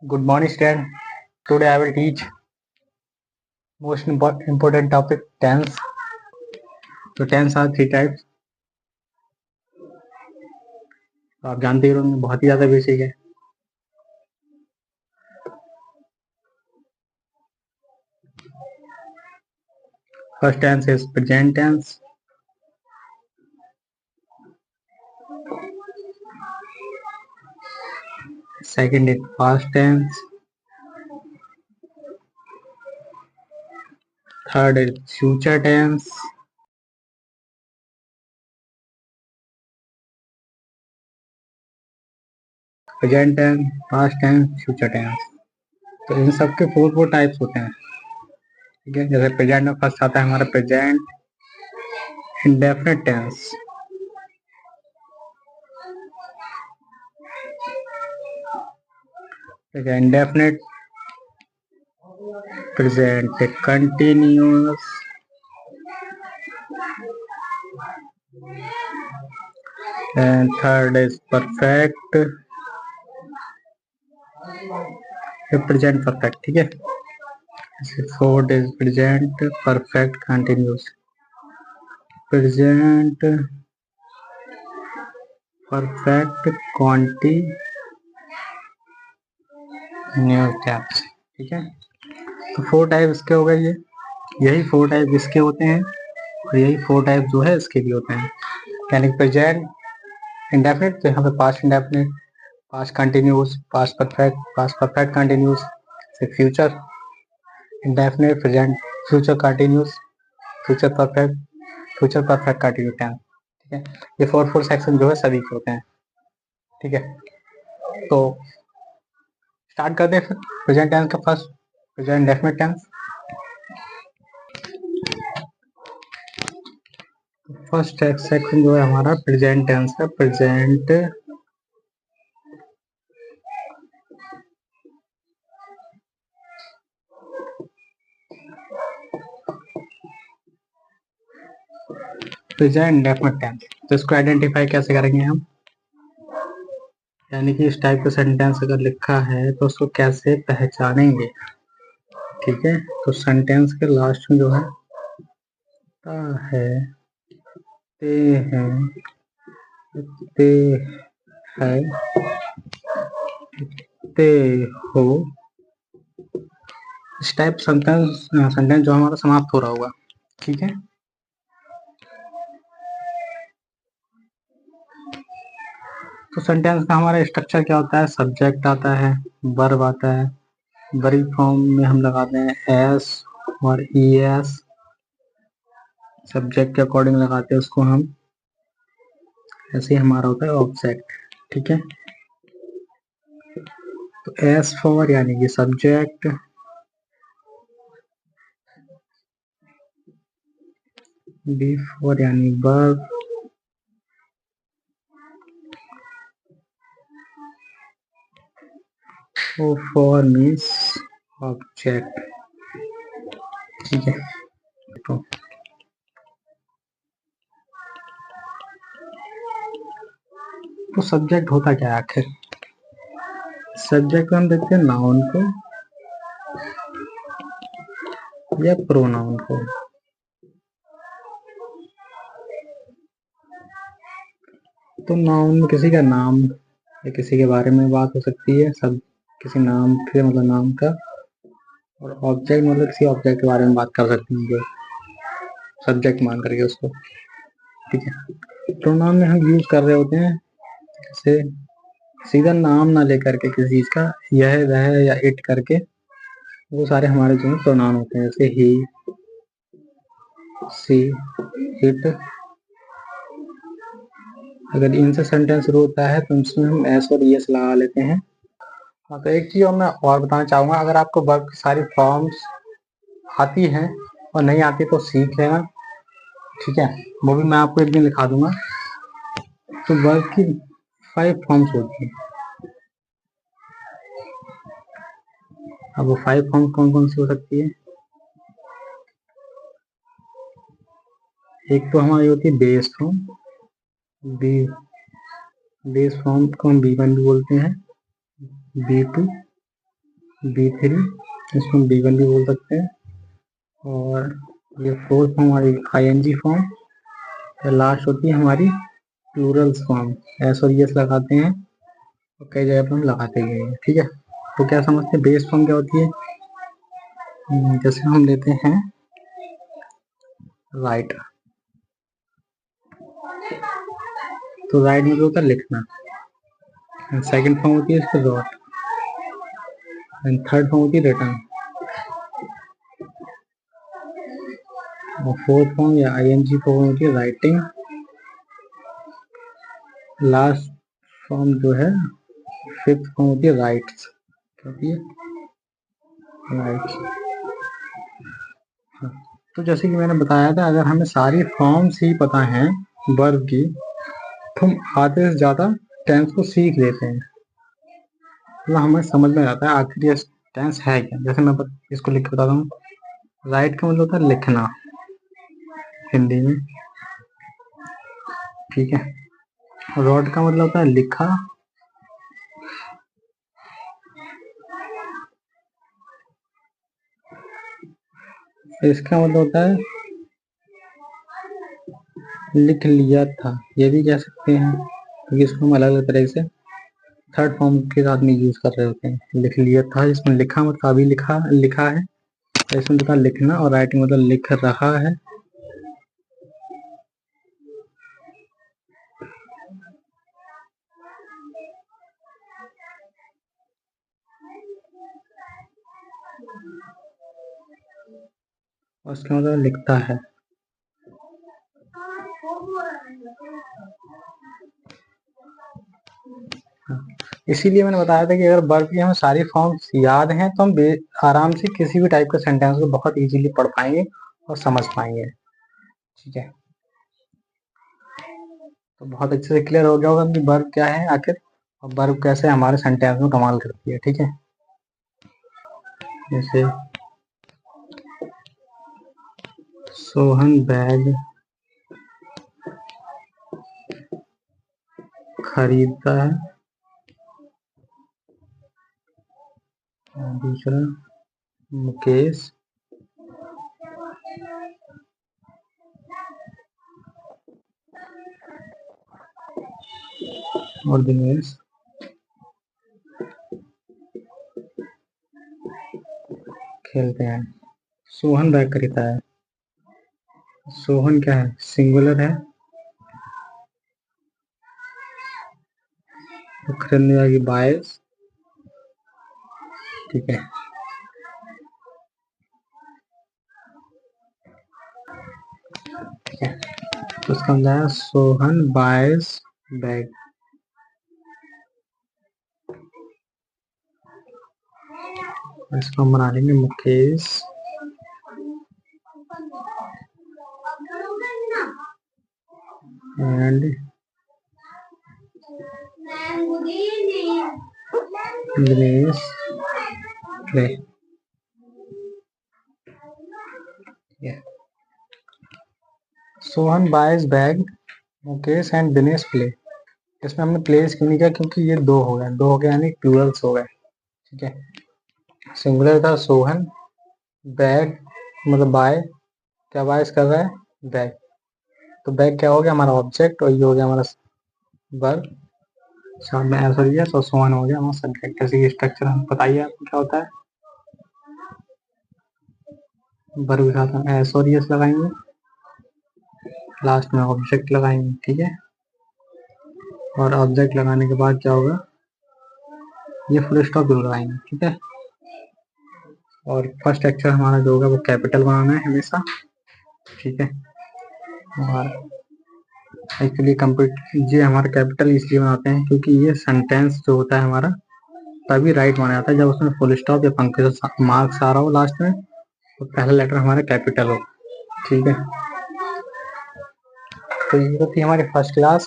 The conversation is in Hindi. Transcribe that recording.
Good morning, student. Today I will teach most important topic, tense. तो tense are three types. तो आप जानते ही होंगे, बहुत ही ज्यादा बेसिक है. First tense is present tense. Second is past tense. Third is future tense. Present tense, past tense, future tense. तो इन सब के फोर टाइप्स होते हैं. ठीक है, जैसे प्रेजेंट में फर्स्ट आता है हमारा present indefinite tense. Indefinite, present continuous, and third is perfect, present perfect. ठीक है, fourth is present perfect continuous, present perfect continuous tense. ठीक है, तो फोर टाइप इसके हो गए. ये यही फोर टाइप इसके होते हैं और यही फोर टाइप जो है इसके भी होते हैं. यानी प्रेजेंट इंडेफिनिट, तो यहाँ पे past indefinite, past continuous, past perfect continuous, future indefinite, present future continuous, future perfect continuous tense. ठीक है, ये फोर सेक्शन जो है सभी के होते हैं. ठीक है, तो स्टार्ट करते हैं फिर प्रेजेंट टेंस का. First present indefinite tense. First section जो है हमारा प्रेजेंट टेंस है. Present indefinite tense. तो इसको आइडेंटिफाई कैसे करेंगे हम, यानी कि इस टाइप का सेंटेंस अगर लिखा है तो उसको कैसे पहचानेंगे. ठीक है, तो सेंटेंस के लास्ट में जो है है, ते हैं, ते है, ते हो, इस टाइप सेंटेंस जो हमारा समाप्त हो रहा होगा. ठीक है, तो सेंटेंस का हमारा स्ट्रक्चर क्या होता है. सब्जेक्ट आता है, वर्ब आता है, वर्ब फॉर्म में हम लगाते हैं एस और ई एस, सब्जेक्ट के अकॉर्डिंग लगाते हैं उसको हम. ऐसे ही हमारा होता है ऑब्जेक्ट. ठीक है, तो एस फॉर यानी कि सब्जेक्ट, बी फॉर यानी verb, O for means object. ठीक है, तो सब्जेक्ट होता क्या है आखिर. सब्जेक्ट को हम देखते हैं नाउन को या प्रोनाउन को. तो नाउन में किसी का नाम या किसी के बारे में बात हो सकती है, सब किसी नाम के मतलब नाम का, और ऑब्जेक्ट मतलब किसी ऑब्जेक्ट के बारे में बात कर सकते हैं जो सब्जेक्ट मान करके उसको. ठीक है, प्रोनाउन में हम यूज कर रहे होते हैं जैसे सीधा नाम ना लेकर के किसी चीज का, यह वह या इट करके, वो सारे हमारे जो है प्रोनाउन होते हैं. जैसे ही, सी, इट. अगर इनसे सेंटेंस शुरू होता है तो इसमें हम एस और एस लगा लेते हैं. हाँ, तो एक चीज मैं और बताना चाहूंगा, अगर आपको वर्ब की सारी फॉर्म्स आती हैं और नहीं आती तो सीख लेना. ठीक है, वो भी मैं आपको एक दिन लिखा दूंगा. तो वर्ब की 5 फॉर्म्स होती हैं. अब वो 5 फॉर्म कौन कौन सी हो सकती है. एक तो हमारी होती है बेस फॉर्म, बेस फॉर्म को हम B1 भी बोलते हैं, B2, B3, इसको हम B1 भी बोल सकते हैं। और ये फोर्थ फॉर्म हमारी ING फॉर्म, तो लास्ट होती है हमारी प्लूरल्स फॉर्म, एस और यस लगाते हैं और कई जगह पर हम लगाते भी हैं। ठीक है, तो क्या समझते हैं बेस फॉर्म क्या होती है? जैसे हम लेते हैं राइट, तो राइट मतलब होता है लिखना, सेकंड फॉर्म होती है इसको रॉट, एंड थर्ड फॉर्म होती है रिटर्न, और फोर्थ फॉर्म या ING फॉर्म होती है राइटिंग, लास्ट फॉर्म जो है फिफ्थ फॉर्म होती है राइट्स, क्या होती है? राइट्स। तो जैसे कि मैंने बताया था, अगर हमें सारी फॉर्म्स ही पता हैं वर्ब की, तो हम आधे से ज़्यादा टेंस को सीख लेते हैं, तो हमें समझ में आता है आखिर ये टेंस है क्या। जैसे मैं इसको लिख के बताता हूँ, राइट का मतलब होता है लिखना हिंदी में, ठीक है। रॉट का मतलब होता है लिखा, इसका मतलब होता है लिख लिया था, ये भी कह सकते हैं, क्योंकि इसको हम अलग अलग तरह से थर्ड फॉर्म के साथ में यूज कर रहे होते हैं। लिख लिया था, इसमें लिखा मतलब अभी लिखा है, इसमें होता है लिखना, और राइटिंग मतलब लिख रहा है। और इसका मतलब लिखता है। इसीलिए मैंने बताया था कि अगर वर्ब की हमें सारी फॉर्म्स याद हैं तो हम आराम से किसी भी टाइप का सेंटेंस को बहुत इजीली पढ़ पाएंगे और समझ पाएंगे। ठीक है, तो बहुत अच्छे से क्लियर हो गया होगा कि वर्ब क्या है आखिर, और वर्ब कैसे हमारे सेंटेंस में कमाल करती है। ठीक है, जैसे सोहन बैग खरीदता है, दूसरा मुकेश और दिनेश खेलते हैं। सोहन बैग खरीदता है, सोहन क्या है? सिंगुलर है, तो खरीदने वाली बायस। ठीक है, ठीक है, तो इसका मतलब है सोहन बायस बैग। इसको हम बना लेंगे Mukesh and Dinesh play. Sohan bias bag, Mukesh and Dinesh play. इसमें हमने प्लेस क्यों नहीं किया? क्योंकि ये दो हो गए यानी प्लूरल्स हो गए। ठीक है, सिंगुलर था सोहन, बैग मतलब बाय, क्या बायस कर रहा है? बैग, तो बैग क्या हो गया? हमारा ऑब्जेक्ट, और ये हो गया हमारा वर्ब, साथ में एस और यस, और सोहन हो गया हमारा सब्जेक्ट। जैसे ये स्ट्रक्चर हम बताइए आपको क्या होता है। वर्ब के साथ हम एस और यस लगाएंगे, लास्ट में ऑब्जेक्ट लगाएंगे। ठीक है, और ऑब्जेक्ट लगाने के बाद क्या होगा? ये फुल स्टॉप जरूर लगाएंगे। ठीक है, और फर्स्ट अक्षर हमारा जो होगा वो कैपिटल बनाना है हमेशा। ठीक है, और एक्चुअली ये हमारा कैपिटल इसलिए बनाते हैं क्योंकि ये सेंटेंस जो होता है हमारा तभी राइट माना जाता है जब उसमें फुल स्टॉप या पंक्चुएशन मार्क्स आ रहा हो लास्ट में, तो पहला लेटर हमारा कैपिटल हो। ठीक है, तो ये थी हमारी फर्स्ट क्लास।